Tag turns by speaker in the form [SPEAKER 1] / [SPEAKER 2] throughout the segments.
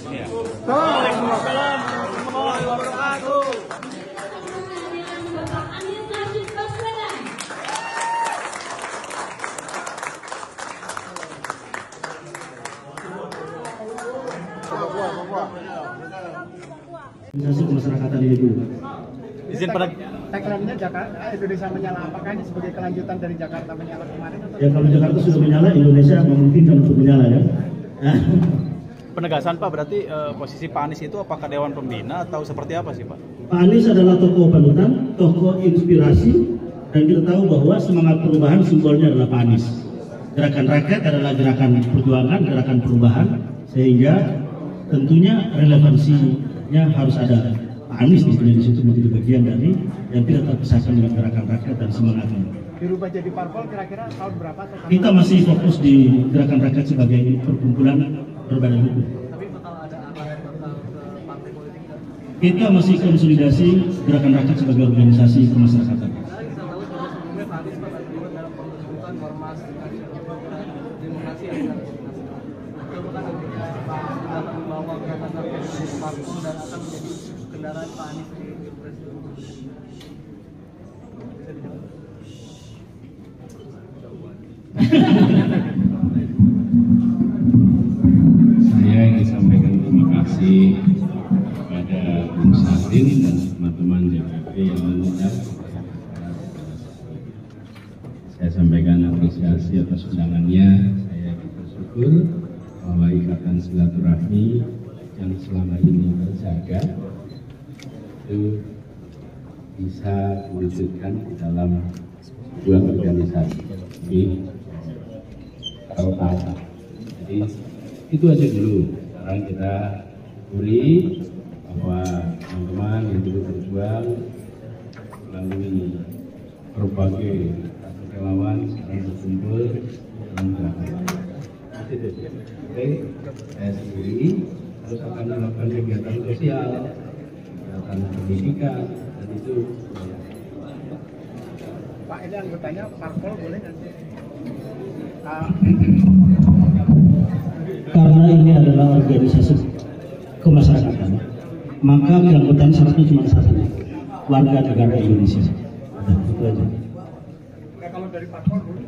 [SPEAKER 1] Ya.
[SPEAKER 2] Waalaikumsalam warahmatullahi wabarakatuh.
[SPEAKER 3] Organisasi kemasyarakatan ini dulu.
[SPEAKER 1] Izin pada
[SPEAKER 2] Tagline-nya Jakarta Indonesia Menyala, apakah ini sebagai kelanjutan dari Jakarta Menyala kemarin? Atau
[SPEAKER 3] Ya kalau Jakarta sudah menyala, Indonesia memungkinkan untuk menyala ya.
[SPEAKER 1] penegasan Pak, berarti posisi Pak Anies itu apakah Dewan Pembina atau seperti apa sih Pak?
[SPEAKER 3] Pak Anies adalah tokoh panutan, tokoh inspirasi, dan kita tahu bahwa semangat perubahan simbolnya adalah Pak Anies. Gerakan rakyat adalah gerakan perjuangan, gerakan perubahan, sehingga tentunya relevansinya harus ada Pak Anies di situ menjadi bagian dari yang tidak terpisahkan dengan gerakan rakyat dan semangatnya.
[SPEAKER 2] dirubah jadi parpol kira-kira tahun berapa? Atau
[SPEAKER 3] Kita masih fokus di gerakan rakyat sebagai perkumpulan berbadan hukum.
[SPEAKER 2] Tapi bakal ada arahan bakal ke partai politik kan?
[SPEAKER 3] Kita masih konsolidasi gerakan rakyat sebagai organisasi kemasyarakatan.
[SPEAKER 2] Kita tahu juga sebelumnya Pak Anies pernah terlibat dalam pembentukan ormas demokrasi yang tidak itu kan nantinya Pak sudah membawa gerakan rakyat menjadi parpol dan akan menjadi kendaraan Pak Anies di Pilpres 2024.
[SPEAKER 4] Saya ingin sampaikan terima kasih kepada Bung Satin dan teman-teman DPP yang mengundang. Saya sampaikan apresiasi atas undangannya. Saya bersyukur bahwa ikatan silaturahmi yang selama ini terjaga itu bisa diwujudkan di dalam sebuah organisasi. Jadi itu aja dulu. Sekarang kita syukuri bahwa teman-teman yang dulu berjuang melalui berbagai relawan sekarang berkumpul dalam gerakan. Oke, saya sendiri terus akan melakukan kegiatan sosial, kegiatan pendidikan, dan itu.
[SPEAKER 2] Pak, ini anggotanya parpol boleh nggak sih?
[SPEAKER 3] Karena ini adalah organisasi kemasyarakatan, maka keanggotaan syaratnya cuma satu, warga negara Indonesia. Nah, itu aja.
[SPEAKER 2] Nah, kalau dari parpol boleh?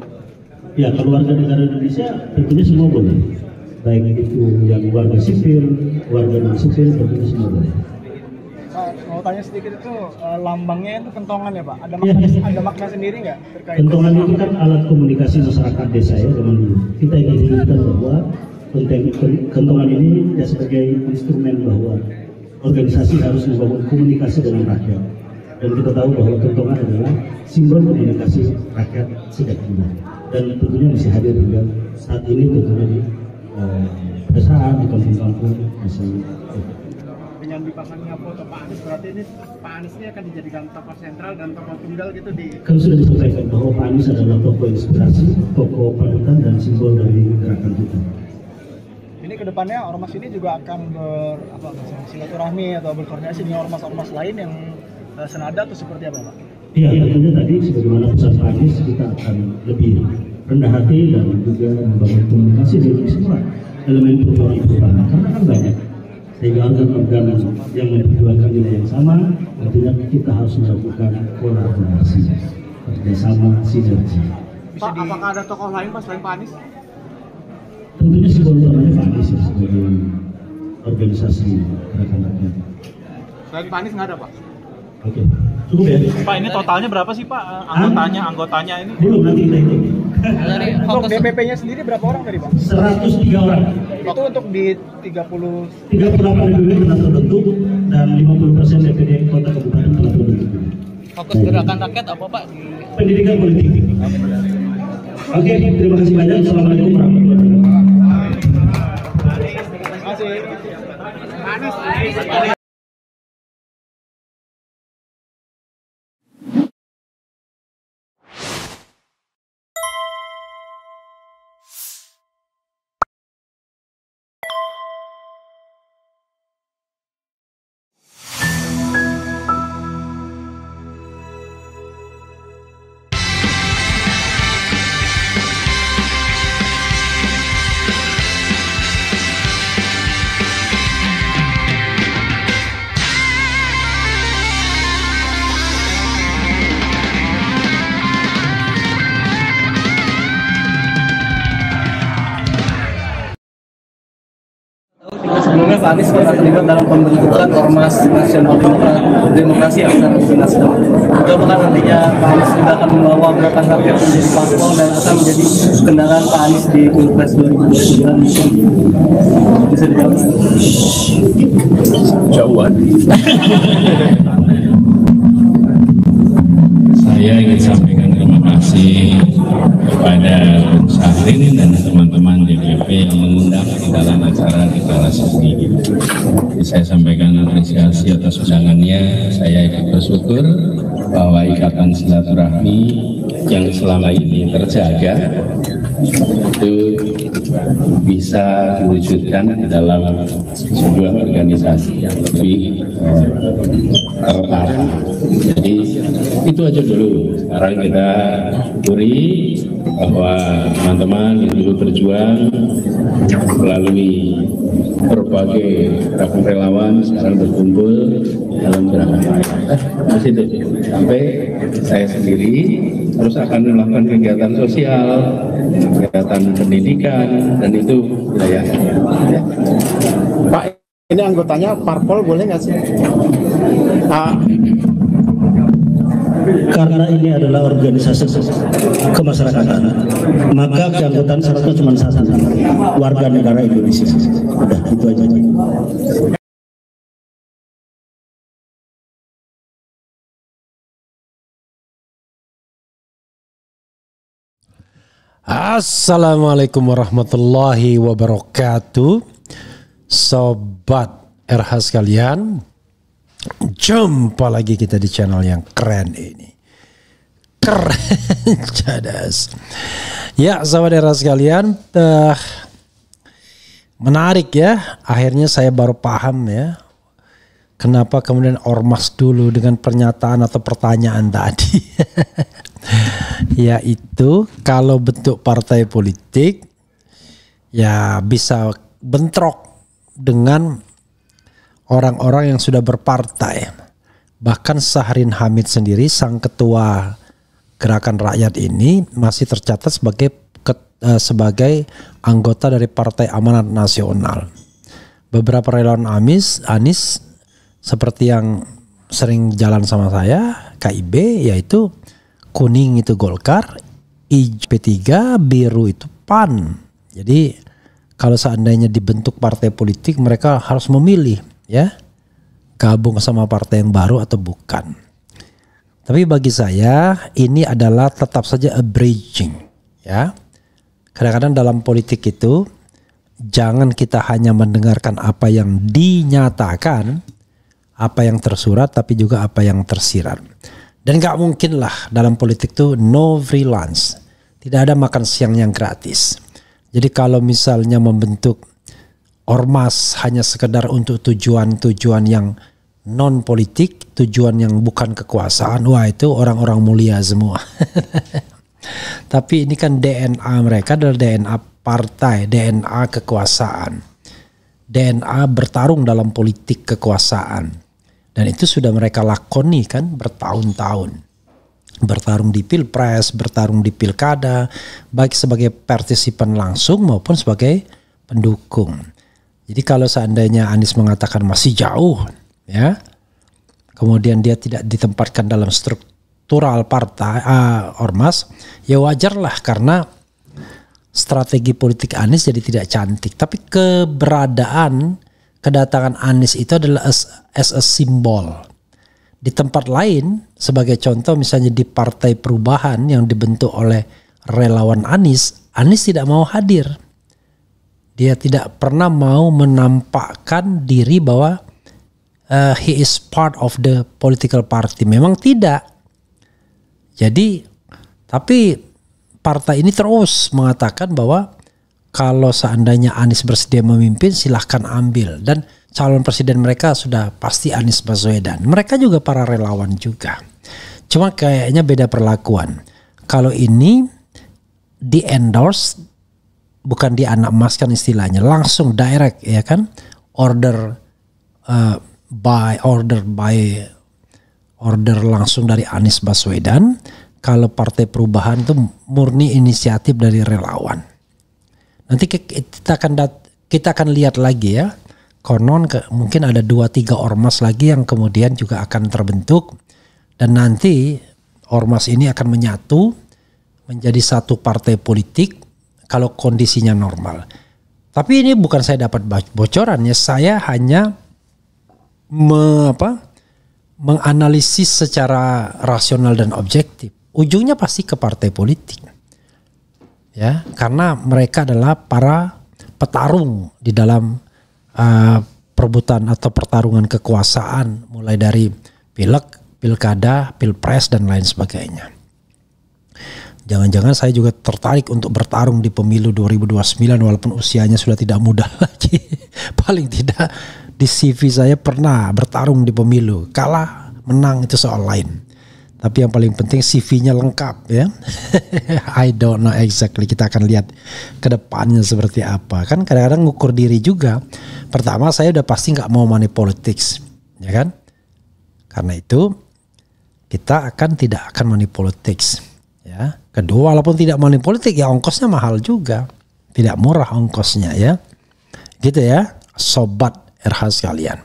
[SPEAKER 3] Ya, kalau warga negara Indonesia tentunya semua boleh, baik itu yang warga sipil, warga non sipil, tentunya semua boleh.
[SPEAKER 2] Mau tanya sedikit itu lambangnya itu kentongan ya Pak? Ada
[SPEAKER 3] Ya.
[SPEAKER 2] makna, ada makna sendiri nggak terkait?
[SPEAKER 3] Kentongan itu kan alat komunikasi masyarakat desa ya zaman dulu. Kita ingin tunjukkan bahwa kentongan ini ya sebagai instrumen bahwa organisasi harus membangun komunikasi dengan rakyat. Dan kita tahu bahwa kentongan adalah simbol komunikasi rakyat sejak dulu. Dan tentunya masih hadir juga saat ini tentunya di pedesaan, di kampung-kampung masih.
[SPEAKER 2] Dengan dipasangnya foto Pak Anies, berarti ini Pak Anies ini akan dijadikan tokoh sentral dan tokoh tunggal gitu di.
[SPEAKER 3] Kan sudah disampaikan bahwa Pak Anies adalah tokoh inspirasi, tokoh panutan dan simbol dari gerakan kita.
[SPEAKER 2] Ini kedepannya ormas ini juga akan silaturahmi atau berkoordinasi dengan ormas-ormas lain yang senada atau seperti apa Pak?
[SPEAKER 3] Iya, tentunya tadi sebagaimana pesan Pak Anies, kita akan lebih rendah hati dan juga membangun komunikasi dengan semua elemen perubahan karena kan banyak. Sehingga organ-organ yang memperjuangkan nilai yang sama, tentunya kita harus melakukan kolaborasi, kerjasama, sinergi.
[SPEAKER 2] Pak, apakah ada tokoh lain Pak selain Pak Anies?
[SPEAKER 3] Tentunya simbol utamanya Pak Anies ya, sebagai organisasi gerakan rakyat.
[SPEAKER 2] Selain Pak Anies nggak ada Pak?
[SPEAKER 3] Oke, cukup ya?
[SPEAKER 1] Pak, ini totalnya berapa sih Pak anggotanya ini?
[SPEAKER 3] Belum, nanti kita hitung.
[SPEAKER 2] Untuk DPP-nya sendiri berapa orang tadi Pak?
[SPEAKER 3] 103 orang.
[SPEAKER 2] Itu untuk di
[SPEAKER 3] 38 DPW telah terbentuk dan 50% DPD kota kabupaten telah terbentuk.
[SPEAKER 2] fokus gerakan rakyat apa Pak?
[SPEAKER 3] Pendidikan politik. Oke, terima kasih banyak. Assalamualaikum warahmatullahi wabarakatuh.
[SPEAKER 2] Terima kasih. Pak Anies. Sebelumnya Pak Anies pernah terlibat dalam pembentukan Ormas Nasional Demokrasi yang sedang Nasdem. Itu apakah nantinya Pak Anies juga akan membawa gerakan rakyat menjadi parpol dan akan menjadi kendaraan Pak Anies di Pilpres 2029? Bisa dijawab?
[SPEAKER 4] Jauhan. Saya ingin sampaikan terima kasih kepada Bung Syahrin dan teman-teman DPP yang mengundang di dalam acara deklarasi ini. Saya sampaikan apresiasi atas undangannya. Saya ikut bersyukur bahwa ikatan silaturahmi yang selama ini terjaga itu bisa diwujudkan dalam sebuah organisasi yang lebih tertata. Jadi itu aja dulu. Sekarang kita syukuri bahwa teman-teman yang dulu berjuang melalui berbagai gerakan relawan sekarang berkumpul dalam gerakan itu sampai saya sendiri terus akan melakukan kegiatan sosial, kegiatan pendidikan, dan itu wilayahnya.
[SPEAKER 5] Pak, ini anggotanya parpol boleh nggak sih?
[SPEAKER 3] Karena ini adalah organisasi kemasyarakatan, maka keanggotaan syaratnya cuma satu, warga negara Indonesia. Udah, itu aja.
[SPEAKER 6] Assalamualaikum warahmatullahi wabarakatuh. Sobat RH sekalian, jumpa lagi kita di channel yang keren ini. Keren cadas. Ya, sobat RH sekalian, menarik ya. Akhirnya saya baru paham ya, kenapa kemudian ormas dulu dengan pernyataan atau pertanyaan tadi. Yaitu kalau bentuk partai politik ya bisa bentrok dengan orang-orang yang sudah berpartai. Bahkan Syahrin Hamid sendiri, sang ketua Gerakan Rakyat ini, masih tercatat sebagai anggota dari Partai Amanat Nasional. Beberapa relawan Anies seperti yang sering jalan sama saya, KIB, yaitu kuning itu Golkar, P3, biru itu PAN. Jadi kalau seandainya dibentuk partai politik, mereka harus memilih ya, gabung sama partai yang baru atau bukan. Tapi bagi saya ini adalah tetap saja a bridging ya. Kadang-kadang dalam politik itu jangan kita hanya mendengarkan apa yang dinyatakan, apa yang tersurat, tapi juga apa yang tersirat. Dan gak mungkin lah dalam politik tuh no free lunch. Tidak ada makan siang yang gratis. Jadi kalau misalnya membentuk ormas hanya sekedar untuk tujuan-tujuan yang non politik, tujuan yang bukan kekuasaan, wah itu orang-orang mulia semua. Tapi ini kan DNA mereka adalah DNA partai, DNA kekuasaan. DNA bertarung dalam politik kekuasaan. Dan itu sudah mereka lakoni kan bertahun-tahun. Bertarung di pilpres, bertarung di pilkada, baik sebagai partisipan langsung maupun sebagai pendukung. Jadi kalau seandainya Anies mengatakan masih jauh, ya, kemudian dia tidak ditempatkan dalam struktural partai ormas, ya wajarlah karena strategi politik Anies jadi tidak cantik. Tapi kedatangan Anies itu adalah as a symbol. Di tempat lain, sebagai contoh misalnya di Partai Perubahan yang dibentuk oleh relawan Anies tidak mau hadir. Dia tidak pernah mau menampakkan diri bahwa he is part of the political party. Memang tidak. Jadi, tapi partai ini terus mengatakan bahwa kalau seandainya Anies bersedia memimpin, silahkan ambil. Dan calon presiden mereka sudah pasti Anies Baswedan. Mereka juga para relawan juga. Cuma kayaknya beda perlakuan. Kalau ini di endorse, bukan di anak emas kan istilahnya, langsung direct ya kan, order langsung dari Anies Baswedan. Kalau Partai Perubahan itu murni inisiatif dari relawan. Nanti kita akan lihat lagi ya, konon mungkin ada 2-3 ormas lagi yang kemudian juga akan terbentuk, dan nanti ormas ini akan menyatu menjadi satu partai politik kalau kondisinya normal. Tapi ini bukan saya dapat bocorannya, saya hanya menganalisis secara rasional dan objektif. Ujungnya pasti ke partai politik. Ya, karena mereka adalah para petarung di dalam perebutan atau pertarungan kekuasaan, mulai dari pileg, pilkada, pilpres dan lain sebagainya. Jangan-jangan saya juga tertarik untuk bertarung di pemilu 2029 walaupun usianya sudah tidak muda lagi. Paling tidak di CV saya pernah bertarung di pemilu. Kalah, menang itu soal lain. Tapi yang paling penting CV-nya lengkap ya. I don't know exactly. Kita akan lihat ke depannya seperti apa. Kan kadang-kadang ngukur diri juga. Pertama saya udah pasti nggak mau money politics, ya kan? Karena itu kita tidak akan money politics. Ya. Kedua, walaupun tidak money politik ya ongkosnya mahal juga. Tidak murah ongkosnya ya. Gitu ya, sobat RH sekalian.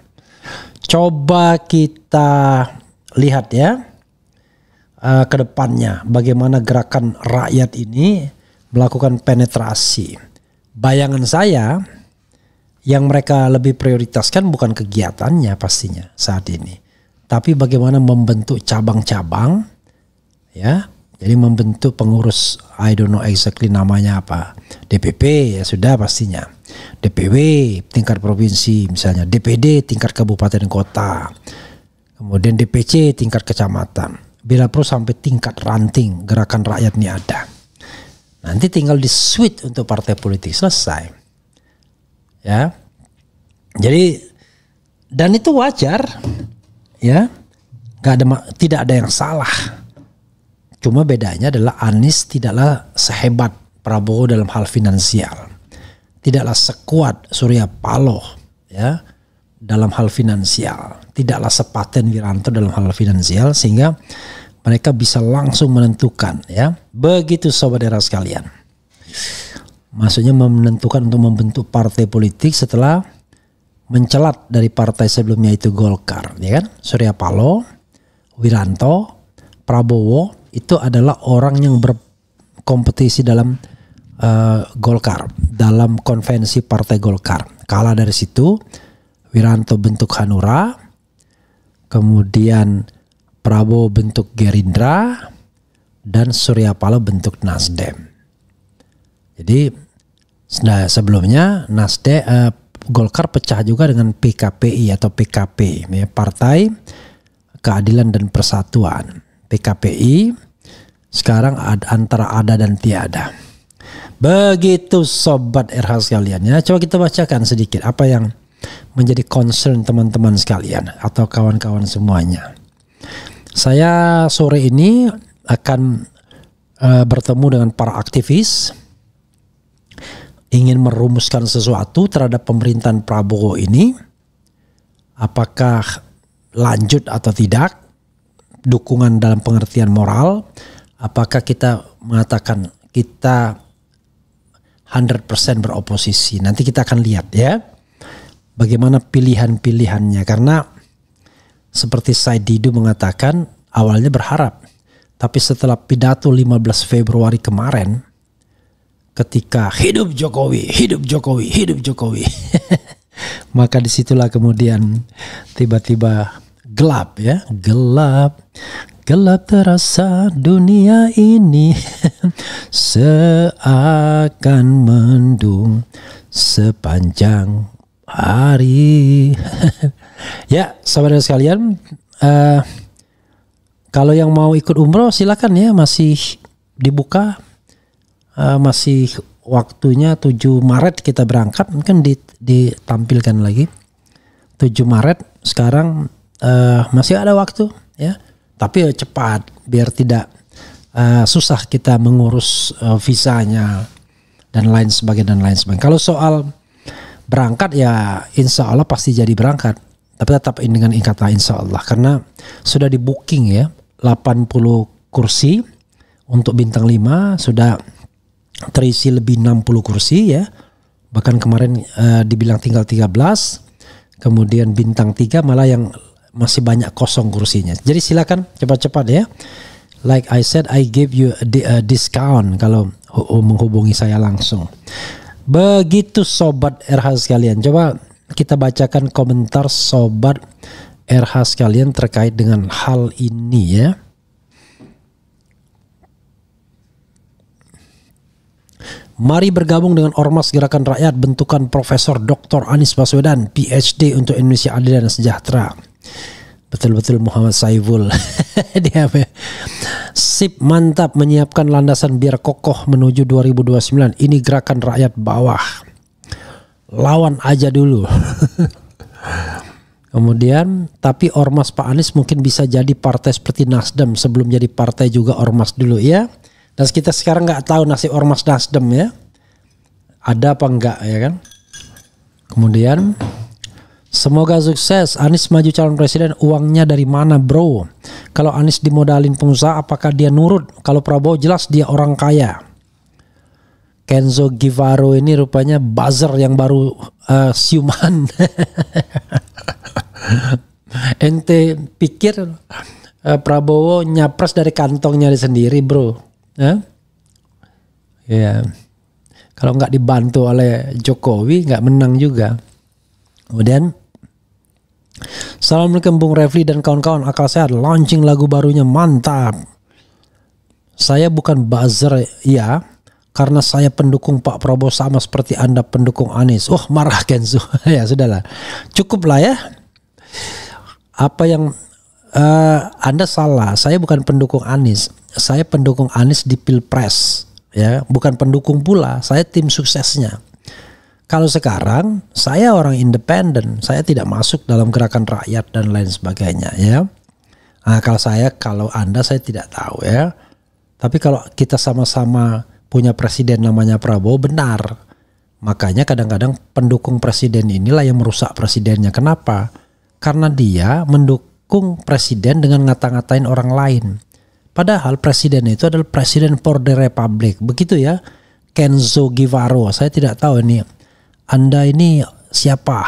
[SPEAKER 6] Coba kita lihat ya. Ke depannya bagaimana gerakan rakyat ini melakukan penetrasi. Bayangan saya yang mereka lebih prioritaskan bukan kegiatannya pastinya saat ini, tapi bagaimana membentuk cabang-cabang ya. Jadi membentuk pengurus, I don't know exactly namanya apa. DPP ya sudah pastinya. DPW tingkat provinsi misalnya, DPD tingkat kabupaten kota. Kemudian DPC tingkat kecamatan. Bila perlu sampai tingkat ranting gerakan rakyat ini ada. Nanti tinggal di switch untuk partai politik, selesai. Ya. Jadi dan itu wajar. Ya. Tidak ada yang salah. Cuma bedanya adalah Anies tidaklah sehebat Prabowo dalam hal finansial. Tidaklah sekuat Surya Paloh ya dalam hal finansial. Tidaklah sepaten Wiranto dalam hal finansial sehingga mereka bisa langsung menentukan ya. Begitu sobat era sekalian. Maksudnya menentukan untuk membentuk partai politik setelah mencelat dari partai sebelumnya itu Golkar, ya kan? Surya Paloh, Wiranto, Prabowo itu adalah orang yang berkompetisi dalam Golkar, dalam konvensi partai Golkar. Kalah dari situ, Wiranto bentuk Hanura, kemudian Prabowo bentuk Gerindra, dan Surya Paloh bentuk Nasdem. Jadi sebelumnya Golkar pecah juga dengan PKPI atau PKP, ya, Partai Keadilan dan Persatuan. PKPI sekarang antara ada dan tiada. Begitu sobat RH sekalian ya. Coba kita bacakan sedikit apa yang menjadi concern teman-teman sekalian atau kawan-kawan semuanya. Saya sore ini akan bertemu dengan para aktivis, ingin merumuskan sesuatu terhadap pemerintahan Prabowo ini, apakah lanjut atau tidak, dukungan dalam pengertian moral, apakah kita mengatakan kita 100% beroposisi. Nanti kita akan lihat ya bagaimana pilihan-pilihannya, karena seperti Said Didu mengatakan awalnya berharap, tapi setelah pidato 15 Februari kemarin ketika hidup Jokowi, hidup Jokowi, hidup Jokowi. Maka disitulah kemudian tiba-tiba gelap ya, gelap terasa dunia ini seakan mendung sepanjang hari. Ya, saudara sekalian, kalau yang mau ikut umroh silakan ya, masih dibuka, masih waktunya 7 Maret kita berangkat, mungkin ditampilkan lagi 7 Maret sekarang, masih ada waktu ya, tapi cepat biar tidak susah kita mengurus visanya dan lain sebagainya. Kalau soal berangkat ya insya Allah pasti jadi berangkat, tapi tetap dengan kata insya Allah karena sudah di booking ya, 80 kursi untuk bintang 5 sudah terisi lebih 60 kursi ya, bahkan kemarin dibilang tinggal 13. kemudian bintang 3 malah yang masih banyak kosong kursinya. Jadi silakan cepat-cepat ya. Like I said, I give you a discount kalau menghubungi saya langsung. Begitu sobat RH sekalian. Coba kita bacakan komentar sobat RH sekalian terkait dengan hal ini ya. Mari bergabung dengan Ormas Gerakan Rakyat bentukan Profesor Dr. Anies Baswedan PhD untuk Indonesia Adil dan Sejahtera. Betul-betul Muhammad Saiful. Dia sip, mantap, menyiapkan landasan biar kokoh menuju 2029. Ini gerakan rakyat bawah. Lawan aja dulu. Kemudian, tapi Ormas Pak Anies mungkin bisa jadi partai seperti Nasdem sebelum jadi partai juga Ormas dulu ya. Dan kita sekarang nggak tahu nasib Ormas Nasdem ya. Ada apa enggak ya kan? Kemudian semoga sukses. Anies maju calon presiden, uangnya dari mana bro? Kalau Anies dimodalin pengusaha apakah dia nurut? Kalau Prabowo jelas dia orang kaya. Kenzo Givaro ini rupanya buzzer yang baru siuman. Ente pikir Prabowo nyapres dari kantongnya sendiri bro? Ya, kalau nggak dibantu oleh Jokowi nggak menang juga. Kemudian Assalamualaikum Bung Refli dan kawan-kawan, akal sehat, launching lagu barunya mantap. Saya bukan buzzer ya, karena saya pendukung Pak Prabowo sama seperti Anda pendukung Anies. Oh marah Kenzo. Ya sudahlah, cukup lah ya. Apa yang Anda salah, saya bukan pendukung Anies. Saya pendukung Anies di Pilpres, ya, bukan pendukung pula. Saya tim suksesnya. Kalau sekarang saya orang independen, saya tidak masuk dalam gerakan rakyat dan lain sebagainya, ya. Nah, kalau Anda saya tidak tahu ya. Tapi kalau kita sama-sama punya presiden namanya Prabowo, benar. Makanya kadang-kadang pendukung presiden inilah yang merusak presidennya. Kenapa? Karena dia mendukung presiden dengan ngata-ngatain orang lain. Padahal presiden itu adalah presiden for the republic. Begitu ya, Kenzo Givaro. Saya tidak tahu ini Anda ini siapa.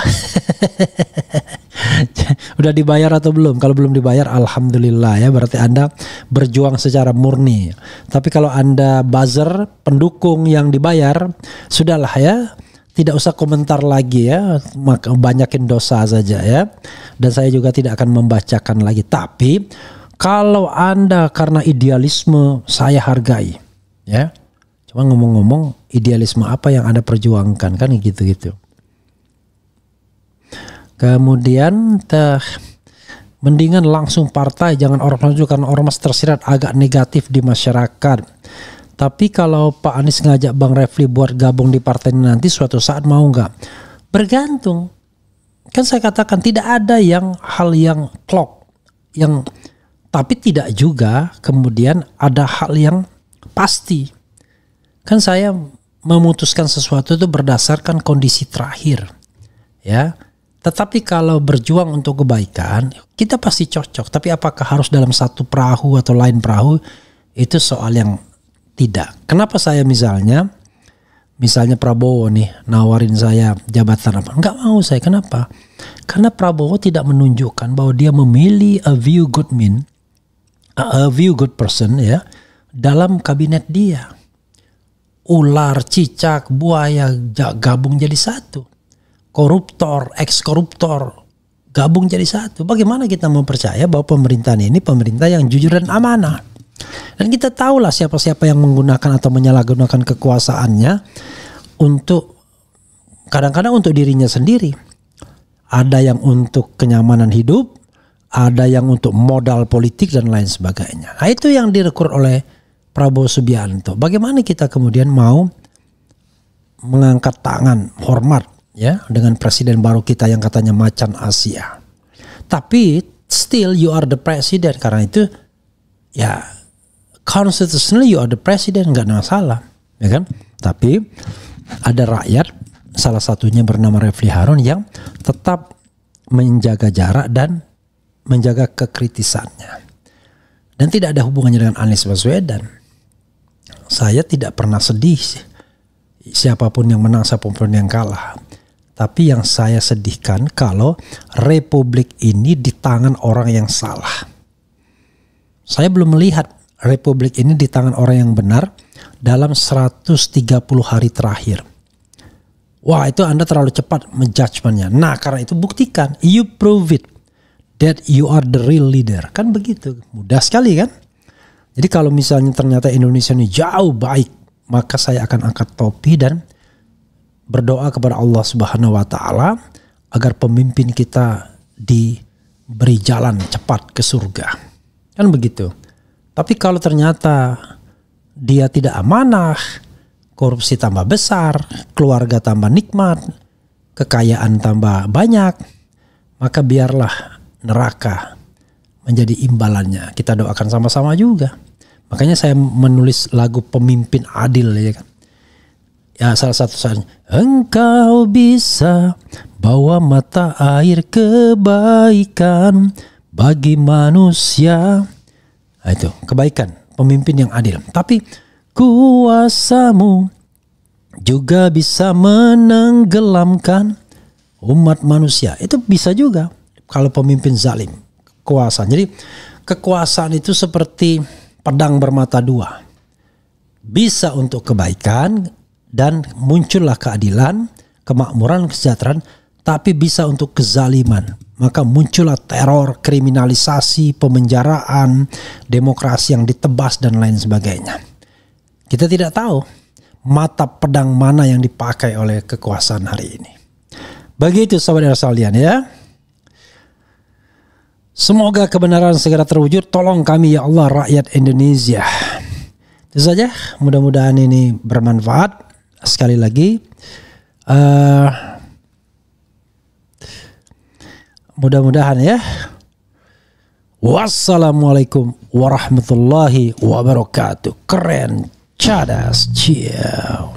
[SPEAKER 6] Udah dibayar atau belum? Kalau belum dibayar alhamdulillah ya, berarti Anda berjuang secara murni. Tapi kalau Anda buzzer pendukung yang dibayar, sudahlah ya, tidak usah komentar lagi ya, banyakin dosa saja ya. Dan saya juga tidak akan membacakan lagi. Tapi kalau Anda karena idealisme, saya hargai ya. Cuma ngomong-ngomong, idealisme apa yang Anda perjuangkan, kan gitu-gitu. Kemudian mendingan langsung partai, jangan ormas dulu karena ormas tersirat agak negatif di masyarakat. Tapi kalau Pak Anies ngajak Bang Refli buat gabung di partai ini nanti suatu saat mau nggak? Bergantung. Kan saya katakan tidak ada hal yang klop, tapi tidak juga kemudian ada hal yang pasti. Kan saya memutuskan sesuatu itu berdasarkan kondisi terakhir, ya. Tetapi kalau berjuang untuk kebaikan, kita pasti cocok. Tapi apakah harus dalam satu perahu atau lain perahu? Itu soal yang tidak. Kenapa saya misalnya Prabowo nih nawarin saya jabatan apa? Enggak mau saya. Kenapa? Karena Prabowo tidak menunjukkan bahwa dia memilih a view good person ya dalam kabinet dia. Ular, cicak, buaya gabung jadi satu. Koruptor, ex-koruptor gabung jadi satu. Bagaimana kita mau percaya bahwa pemerintahan ini pemerintah yang jujur dan amanah? Dan kita tahulah siapa-siapa yang menggunakan atau menyalahgunakan kekuasaannya untuk kadang-kadang untuk dirinya sendiri. Ada yang untuk kenyamanan hidup, ada yang untuk modal politik dan lain sebagainya. Nah, itu yang direkrut oleh Prabowo Subianto. Bagaimana kita kemudian mau mengangkat tangan hormat ya dengan presiden baru kita yang katanya macan Asia. Tapi still you are the president, karena itu ya constitutionally you are the president, nggak ada masalah, ya kan? Tapi ada rakyat, salah satunya bernama Refli Harun yang tetap menjaga jarak dan menjaga kekritisannya. Dan tidak ada hubungannya dengan Anies Baswedan. Saya tidak pernah sedih siapapun yang menang, siapapun yang kalah. Tapi yang saya sedihkan kalau republik ini di tangan orang yang salah. Saya belum melihat republik ini di tangan orang yang benar dalam 130 hari terakhir. Wah, itu Anda terlalu cepat menjudgementnya. Nah, karena itu buktikan, you prove it that you are the real leader. Kan begitu, mudah sekali kan? Jadi kalau misalnya ternyata Indonesia ini jauh baik, maka saya akan angkat topi dan berdoa kepada Allah Subhanahu wa taala agar pemimpin kita diberi jalan cepat ke surga. Kan begitu. Tapi kalau ternyata dia tidak amanah, korupsi tambah besar, keluarga tambah nikmat, kekayaan tambah banyak, maka biarlah neraka menjadi imbalannya. Kita doakan sama-sama juga. Makanya saya menulis lagu Pemimpin Adil, ya kan. Ya, salah satu saatnya, engkau bisa bawa mata air kebaikan bagi manusia. Nah, itu kebaikan, pemimpin yang adil. Tapi kuasamu juga bisa menenggelamkan umat manusia. Itu bisa juga kalau pemimpin zalim, kekuasaan. Jadi kekuasaan itu seperti pedang bermata dua. Bisa untuk kebaikan dan muncullah keadilan, kemakmuran, kesejahteraan, tapi bisa untuk kezaliman. Maka muncullah teror, kriminalisasi, pemenjaraan, demokrasi yang ditebas dan lain sebagainya. Kita tidak tahu mata pedang mana yang dipakai oleh kekuasaan hari ini. Begitu sahabat sekalian ya. Semoga kebenaran segera terwujud. Tolong kami ya Allah, rakyat Indonesia. Itu saja, mudah-mudahan ini bermanfaat. Sekali lagi, mudah-mudahan ya. Wassalamualaikum warahmatullahi wabarakatuh. Keren, cadas, ciao.